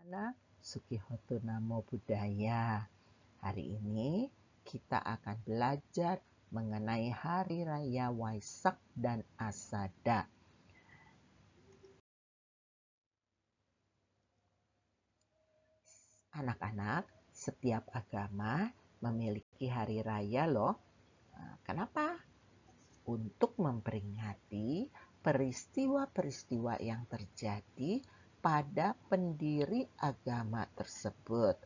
Anak Sukihoto Namo Buddhaya. Hari ini kita akan belajar mengenai Hari Raya Waisak dan Asada. Anak-anak, setiap agama memiliki hari raya loh. Kenapa? Untuk memperingati peristiwa-peristiwa yang terjadi pada pendiri agama tersebut,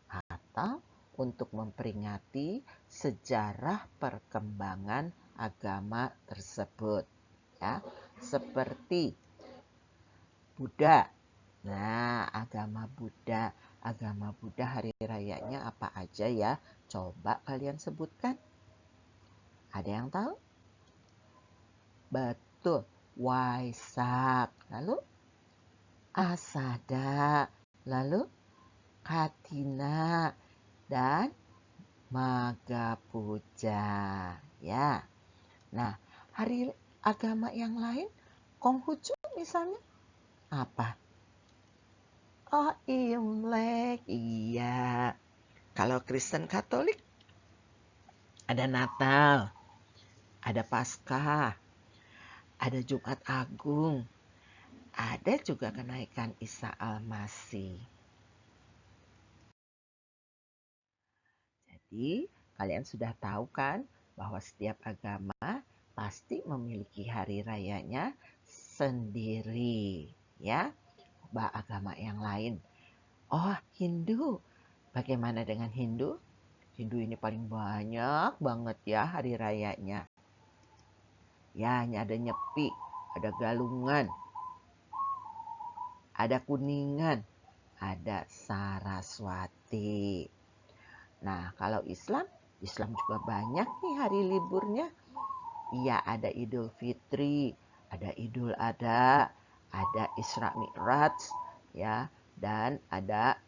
atau untuk memperingati sejarah perkembangan agama tersebut, ya, seperti Buddha. Nah, agama Buddha hari rayanya apa aja ya? Coba kalian sebutkan. Ada yang tahu? Betul, Waisak, lalu Asada, lalu Katina, dan Maga Puja. Ya. Nah, hari agama yang lain, Konghucu misalnya, apa? Oh, Imlek. Iya. Kalau Kristen Katolik, ada Natal, ada Paskah, ada Jumat Agung, ada juga kenaikan Isa Al-Masih. Jadi, kalian sudah tahu kan bahwa setiap agama pasti memiliki hari rayanya sendiri, ya. Agama yang lain. Oh, Hindu. Bagaimana dengan Hindu? Hindu ini paling banyak banget ya hari rayanya. Ya, ada Nyepi, ada Galungan, ada Kuningan, ada Saraswati. Nah, kalau Islam juga banyak nih hari liburnya. Iya, ada Idul Fitri, ada Idul Adha, ada Isra Mi'raj, ya, dan ada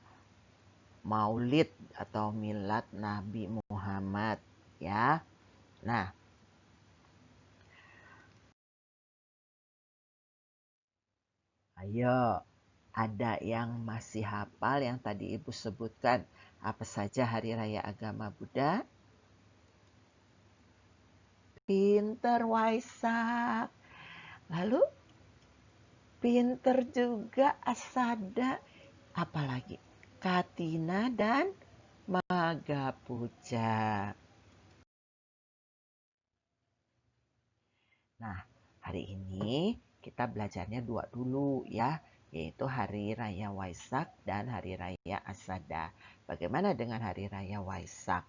Maulid atau Milad Nabi Muhammad, ya. Nah, ayo, ada yang masih hafal yang tadi Ibu sebutkan? Apa saja hari raya agama Buddha? Pinter, Waisak. Lalu pinter juga Asada. Apalagi? Katina dan Maga Puja. Nah, hari ini kita belajarnya dua dulu ya, yaitu Hari Raya Waisak dan Hari Raya Asada. Bagaimana dengan Hari Raya Waisak?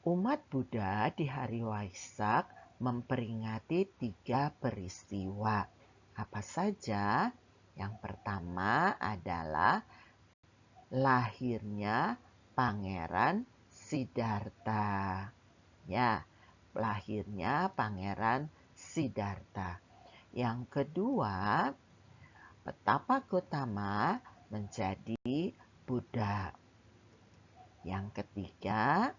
Umat Buddha di hari Waisak memperingati 3 peristiwa. Apa saja? Yang pertama adalah lahirnya Pangeran Siddhartha. Ya, lahirnya Pangeran Siddhartha. Yang kedua, Petapa Gotama menjadi Buddha. Yang ketiga,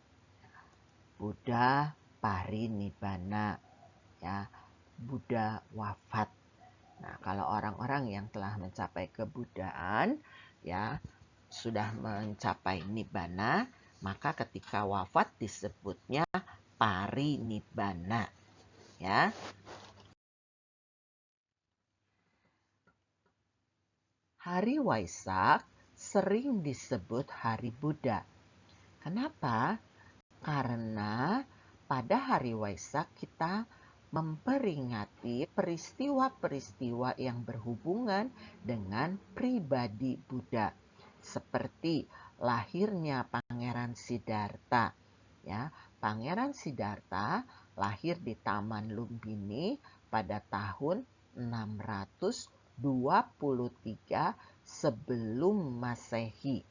Buddha Parinibbana, ya, Buddha wafat. Nah, kalau orang-orang yang telah mencapai kebuddhaan, ya, sudah mencapai nibbana, maka ketika wafat disebutnya parinibbana, ya. Hari Waisak sering disebut Hari Buddha. Kenapa? Karena pada hari Waisak kita memperingati peristiwa-peristiwa yang berhubungan dengan pribadi Buddha, seperti lahirnya Pangeran Siddhartha. Ya, Pangeran Siddhartha lahir di Taman Lumbini pada tahun 623 sebelum Masehi.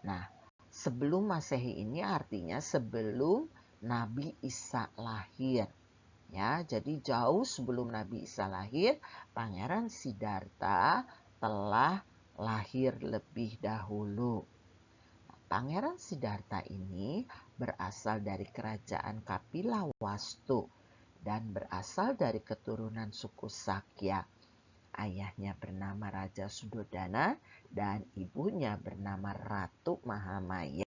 Nah, sebelum Masehi ini artinya sebelum Nabi Isa lahir. Ya, jadi jauh sebelum Nabi Isa lahir, Pangeran Siddhartha telah lahir lebih dahulu. Pangeran Siddhartha ini berasal dari kerajaan Kapila Wastu dan berasal dari keturunan suku Sakya. Ayahnya bernama Raja Sudodana dan ibunya bernama Ratu Mahamaya.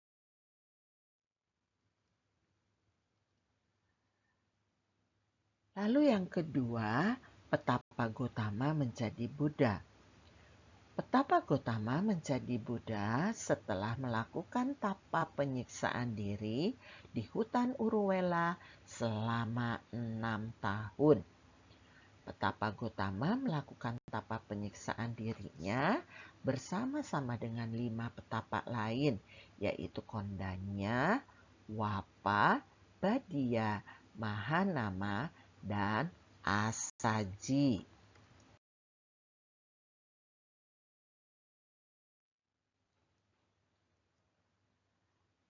Lalu yang kedua, Petapa Gotama menjadi Buddha. Petapa Gotama menjadi Buddha setelah melakukan tapa penyiksaan diri di hutan Uruwela selama 6 tahun. Petapa Gotama melakukan tapa penyiksaan dirinya bersama-sama dengan 5 petapa lain, yaitu Kondanya, Wapa, Badia, Mahanama, dan Asaji.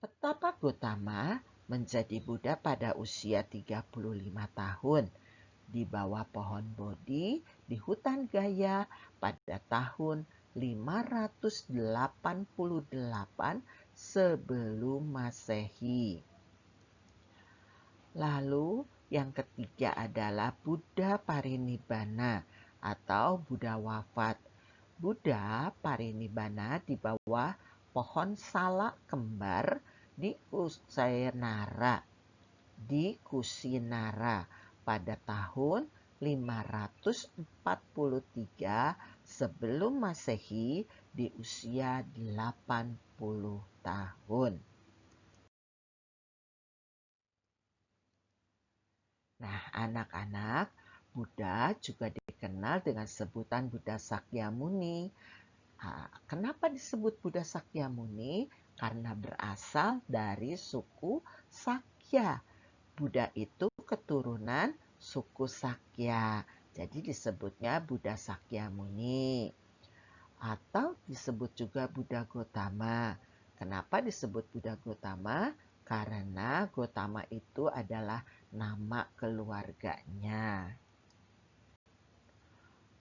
Petapa Gotama menjadi Buddha pada usia 35 tahun di bawah pohon Bodhi di hutan Gaya pada tahun 588 sebelum Masehi. Lalu yang ketiga adalah Buddha Parinibbana atau Buddha wafat. Buddha Parinibbana di bawah pohon salak kembar di Kusinara pada tahun 543 sebelum Masehi di usia 80 tahun. Nah, anak-anak, Buddha juga dikenal dengan sebutan Buddha Sakyamuni. Kenapa disebut Buddha Sakyamuni? Karena berasal dari suku Sakya. Buddha itu keturunan suku Sakya. Jadi disebutnya Buddha Sakyamuni. Atau disebut juga Buddha Gotama. Kenapa disebut Buddha Gotama? Karena Gotama itu adalah nama keluarganya.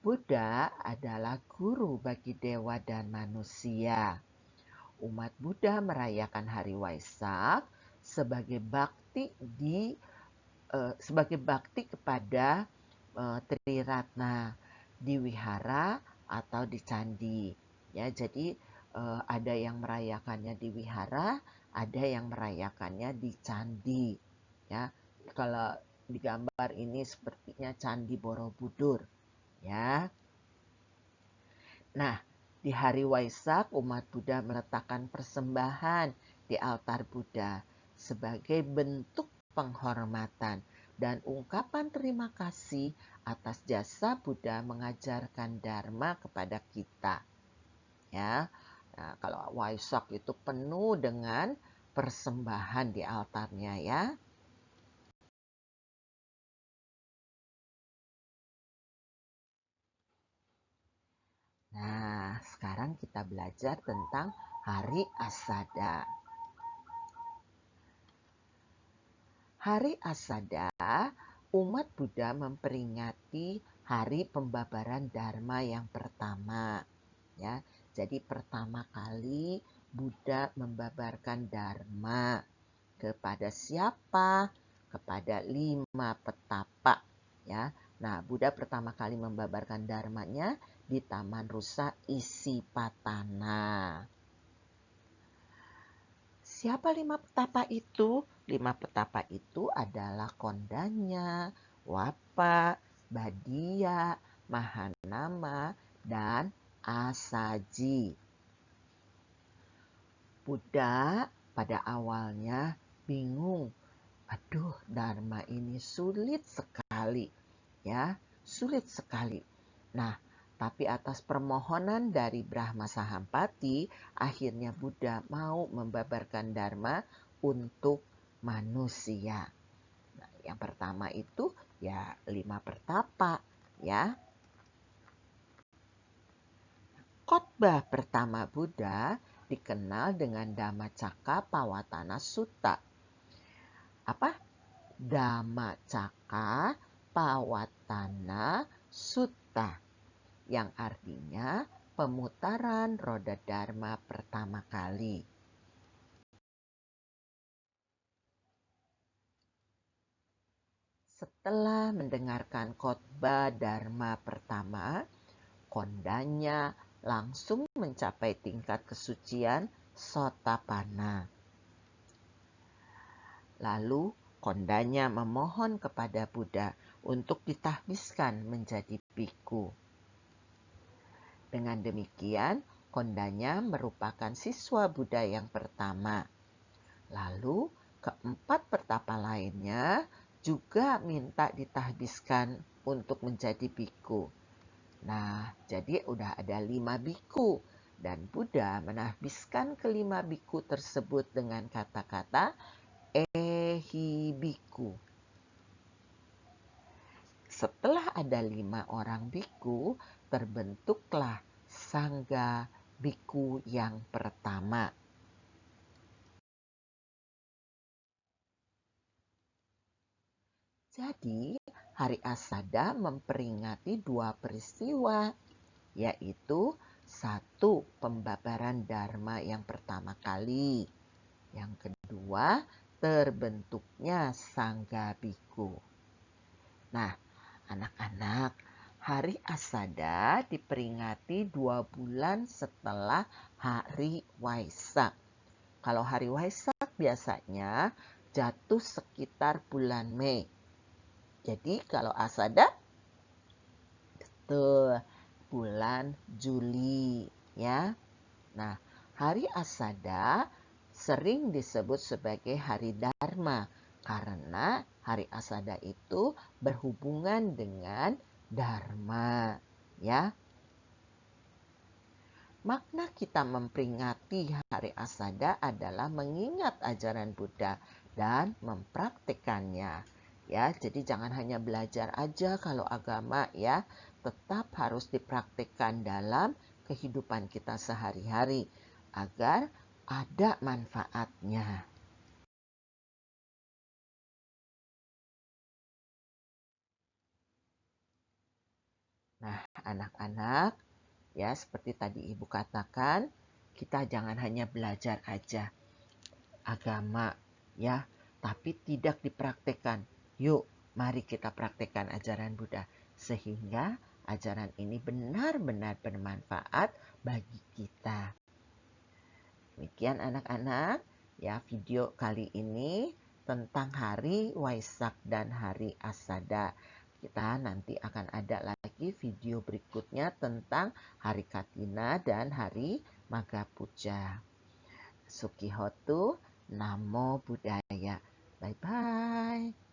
Buddha adalah guru bagi dewa dan manusia. Umat Buddha merayakan hari Waisak sebagai bakti kepada Triratna di wihara atau di candi. Ya, jadi ada yang merayakannya di wihara, ada yang merayakannya di candi. Ya, kalau di gambar ini sepertinya Candi Borobudur. Ya. Nah, di hari Waisak umat Buddha meletakkan persembahan di altar Buddha sebagai bentuk penghormatan dan ungkapan terima kasih atas jasa Buddha mengajarkan Dharma kepada kita. Ya. Nah, kalau Waisak itu penuh dengan persembahan di altarnya ya. Nah, sekarang kita belajar tentang Hari Asada. Hari Asada, umat Buddha memperingati hari pembabaran Dharma yang pertama. Ya, jadi pertama kali Buddha membabarkan Dharma kepada siapa? Kepada 5 petapa. Ya, nah Buddha pertama kali membabarkan dharmanya di Taman Rusa Isipatana. Siapa 5 petapa itu? 5 petapa itu adalah Kondanya, Wapa, Badia, Mahanama, dan Asaji. Buddha pada awalnya bingung. Aduh, Dharma ini sulit sekali. Ya, sulit sekali. Nah, tapi atas permohonan dari Brahma Sahampati, akhirnya Buddha mau membabarkan Dharma untuk manusia. Nah, yang pertama itu ya 5 pertapa, ya. Khotbah pertama Buddha dikenal dengan Dhammacakkappavattana Sutta. Apa? Dhammacakkappavattana Sutta, yang artinya pemutaran roda Dharma pertama kali. Setelah mendengarkan khotbah Dharma pertama, kondanya langsung mencapai tingkat kesucian Sotapanna. Lalu kondanya memohon kepada Buddha untuk ditahbiskan menjadi biku. Dengan demikian, kondanya merupakan siswa Buddha yang pertama. Lalu keempat pertapa lainnya juga minta ditahbiskan untuk menjadi biku. Nah, jadi udah ada 5 biku. Dan Buddha menahbiskan kelima biku tersebut dengan kata-kata ehi biku. Setelah ada 5 orang biku, terbentuklah sangga biku yang pertama. Jadi, Hari Asada memperingati 2 peristiwa, yaitu 1. Pembabaran Dharma yang pertama kali. Yang kedua, terbentuknya Sangga Biku. Nah, anak-anak, Hari Asada diperingati 2 bulan setelah Hari Waisak. Kalau Hari Waisak biasanya jatuh sekitar bulan Mei. Jadi kalau Asada itu bulan Juli ya. Nah, Hari Asada sering disebut sebagai Hari Dharma karena Hari Asada itu berhubungan dengan Dharma ya. Makna kita memperingati Hari Asada adalah mengingat ajaran Buddha dan mempraktikannya. Ya, jadi jangan hanya belajar aja kalau agama ya, tetap harus dipraktikkan dalam kehidupan kita sehari-hari agar ada manfaatnya. Nah, anak-anak, ya seperti tadi Ibu katakan, kita jangan hanya belajar aja agama ya, tapi tidak dipraktikkan. Yuk, mari kita praktikkan ajaran Buddha sehingga ajaran ini benar-benar bermanfaat bagi kita. Demikian anak-anak, ya video kali ini tentang Hari Waisak dan Hari Asada. Kita nanti akan ada lagi video berikutnya tentang Hari Katina dan Hari Magapuja. Sukihotu, Namo Buddhaya. Bye-bye.